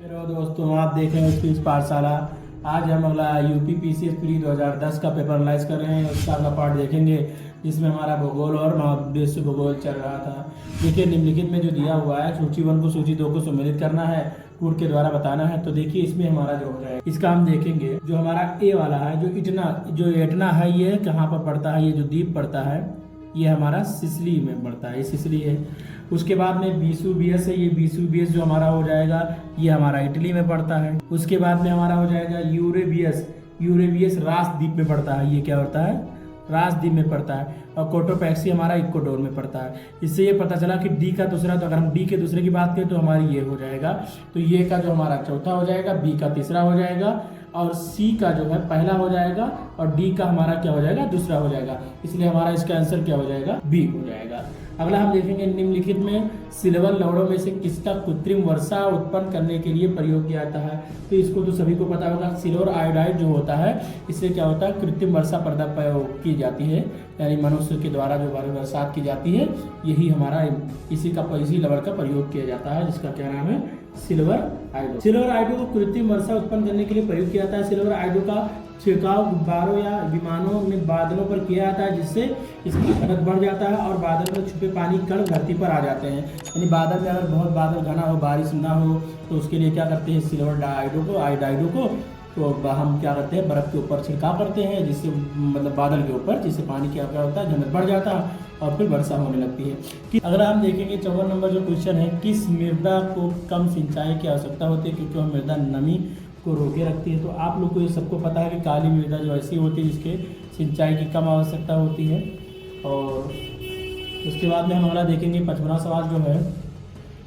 Hello दोस्तों, आप देख रहे हैं स्पीच पाठशाला। आज हम अगला यूपी पीसीएस प्री 2010 का पेपर एनालाइज कर रहे हैं। उसका अगला पार्ट देखेंगे जिसमें हमारा भूगोल और महाविश्व भूगोल चल रहा था। देखिए, निम्नलिखित में जो दिया हुआ है, सूची 1 को सूची 2 को सम्मिलित करना है, कोड के द्वारा बताना है। तो देखिए, इसमें हमारा जो हो जाएगा, इसका हम देखेंगे। जो हमारा ए वाला है, जो एटना है, ये कहाँ पर पड़ता है? ये जो द्वीप पड़ता है, ये हमारा सिसिली में पड़ता है, ये सिसिली है। उसके बाद में बीसुवियस है, ये बीसुवियस जो हमारा हो जाएगा, ये हमारा इटली में पड़ता है। उसके बाद में हमारा हो जाएगा यूरेबियस, यूरेबियस रास द्वीप में पड़ता है। ये क्या होता है? रास द्वीप में पड़ता है। और कोटोपैक्सी हमारा इक्वाडोर में पड़ता है। इससे ये पता चला कि डी का दूसरा, तो अगर हम डी के दूसरे की बात करें तो हमारी ये हो जाएगा। तो ये का जो हमारा चौथा हो जाएगा, बी का तीसरा हो जाएगा, और सी का जो है पहला हो जाएगा, और डी का हमारा क्या हो जाएगा? दूसरा हो जाएगा। इसलिए हमारा इसका आंसर क्या हो जाएगा? बी हो जाएगा। अगला हम देखेंगे, निम्नलिखित में सिल्वर लवड़ों में से किसका कृत्रिम वर्षा उत्पन्न करने के लिए प्रयोग किया जाता है? तो इसको तो सभी को पता होगा, सिल्वर आयोडाइड जो होता है, इससे क्या होता है? कृत्रिम वर्षा प्रयोग की जाती है, यानी मनुष्य के द्वारा जो बरसात की जाती है, यही हमारा इसी लवड़ का प्रयोग किया जाता है, जिसका क्या नाम है? Silver iodo. सिल्वर आयोडो को कृत्रिम वर्षा उत्पन्न करने के लिए प्रयोग किया जाता है। सिल्वर आयोडो का छिड़काव गुब्बारों या विमानों में बादलों पर किया जाता है, जिससे इसकी घनत्व बढ़ जाता है और बादल में छुपे पानी कण धरती पर आ जाते हैं। यानी बादल में अगर बहुत बादल घना हो, बारिश ना हो, तो उसके लिए क्या करते हैं? सिल्वर आयोडाइडो को तो हम क्या करते हैं? बर्फ के ऊपर छिड़काव करते हैं, जिससे मतलब बादल के ऊपर, जिससे पानी क्या होता है? घनत्व बढ़ जाता है और फिर वर्षा होने लगती है। कि अगर हम देखेंगे 54 नंबर जो क्वेश्चन है, किस मृदा को कम सिंचाई की आवश्यकता होती है क्योंकि वह मृदा नमी को रोके रखती है? तो आप लोग को ये सबको पता है कि काली मृदा जो ऐसी होती है जिसके सिंचाई की कम आवश्यकता होती है। और उसके बाद में हम अगला देखेंगे 55वां सवाल जो है,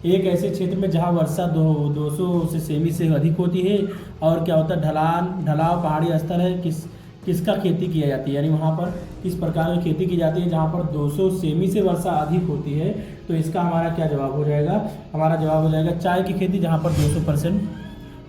एक ऐसे क्षेत्र में जहाँ वर्षा 200 सेमी से अधिक होती है और क्या होता है? ढलाव पहाड़ी स्थल है, किसका खेती की जाती है? यानी वहाँ पर किस प्रकार की खेती की जाती है जहाँ पर 200 सेमी से वर्षा अधिक होती है? तो इसका हमारा क्या जवाब हो जाएगा? हमारा जवाब हो जाएगा चाय की खेती, जहाँ पर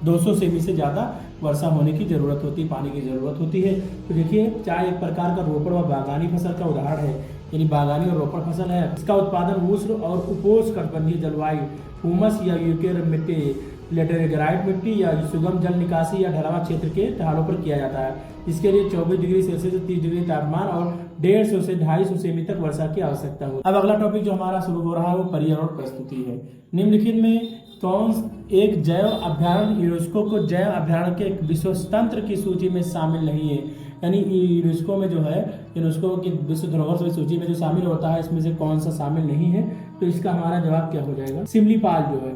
200 सेमी से ज़्यादा वर्षा होने की ज़रूरत होती है, पानी की ज़रूरत होती है। तो देखिए, चाय एक प्रकार का रोपड़ व बागानी फसल का उदाहरण है, यानी बागानी और रोपड़ फसल है। इसका उत्पादन उष्ण और उपोष्णकटिबंधीय जलवायु, हुमस या यूकेर मिट्टी, लेटेराइट मिट्टी या सुगम जल निकासी या ढलावा क्षेत्र के ढालों पर किया जाता है। इसके लिए 24 डिग्री सेल्सियस से 30 डिग्री तापमान और 150 से 250 सेमी तक वर्षा की आवश्यकता होती है। अब अगला टॉपिक जो हमारा शुरू हो रहा है वो पर्यावरण प्रस्तुति है। निम्नलिखित में कौन एक जैव अभ्यारण्य यूनेस्को को जैव अभ्यारण्य के विश्व तंत्र की सूची में शामिल नहीं है? यानी यूनेस्को में जो है, यूनेस्को की विश्व धरोहर सूची में जो शामिल होता है, इसमें से कौन सा शामिल नहीं है? तो इसका हमारा जवाब क्या हो जाएगा? सिमलीपाल जो है,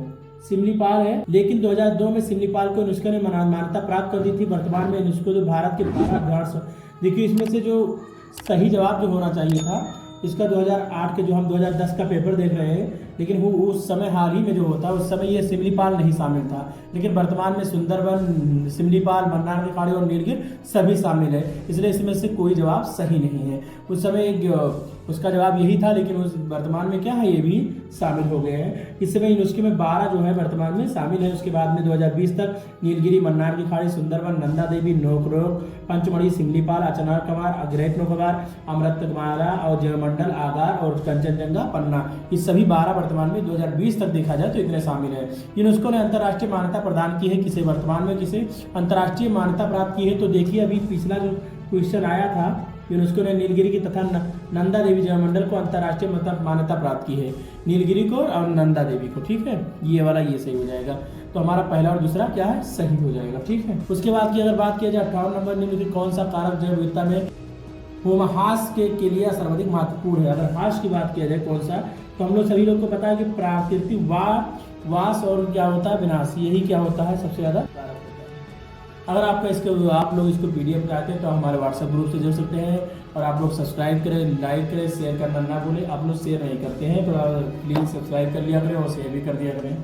सिमलीपाल है। लेकिन 2002 में सिमलीपाल को यूनेस्को ने मान्यता प्राप्त कर दी थी। वर्तमान में यूनेस्को जो भारत के 12 अभ्यारण्य, देखिए इसमें से जो सही जवाब जो होना चाहिए था इसका 2008 के, जो हम 2010 का पेपर देख रहे हैं, लेकिन वो उस समय हाल ही में जो होता है, उस समय ये सिमलीपाल नहीं शामिल था। लेकिन वर्तमान में सुंदरबन, सिमलीपाल, मन्नार की खाड़ी और नीलगिरी सभी शामिल है, इसलिए इसमें से कोई जवाब सही नहीं है। उस समय उसका जवाब यही था, लेकिन उस वर्तमान में क्या है? ये भी शामिल हो गए हैं। इस समय यूनेस्को में 12 जो है वर्तमान में शामिल है। उसके बाद में 2020 तक नीलगिरी, मन्नार की खाड़ी, सुंदरबन, नंदा देवी, नोकरोक, पंचमढ़ी, सिमलीपाल, अचानक कमार, ग्रेट नोकबार, अमृतमाला और जयमंडल, आगार और कंचनजंगा, पन्ना, ये सभी 12 वर्तमान में 2020 तक देखा जाए तो इतने शामिल है। यूनेस्को ने अंतर्राष्ट्रीय मान्यता प्रदान की है, किसे? वर्तमान में किसे अंतर्राष्ट्रीय मान्यता प्राप्त की है? तो देखिए, अभी पिछला जो क्वेश्चन आया था, यूनेस्को ने नीलगिरी की तथा नंदा देवी जयमंडल को अंतर्राष्ट्रीय मान्यता प्राप्त की है, नीलगिरी को और नंदा देवी को, ठीक है? ये वाला ये सही हो जाएगा। तो हमारा पहला और दूसरा क्या है? सही हो जाएगा, ठीक है। उसके बाद की अगर बात किया जाए 58 नंबर, निम्नलिखित कौन सा कारक जैव विविधता में ह्रास के लिए सर्वाधिक महत्वपूर्ण है? अगर ह्रास की बात किया जाए कौन सा, तो हम लोग सभी लोग को पता है कि प्राकृतिक वास और क्या होता है? विनाश, यही क्या होता है? सबसे ज़्यादा कारक होता है। अगर आप लोग इसको PDF चाहते हैं तो हमारे व्हाट्सएप ग्रुप से जुड़ सकते हैं, और आप लोग सब्सक्राइब करें, लाइक करें, शेयर करना ना भूलें। आप लोग शेयर नहीं करते हैं तो प्लीज़ सब्सक्राइब कर लिया करें और शेयर भी कर दिया करें।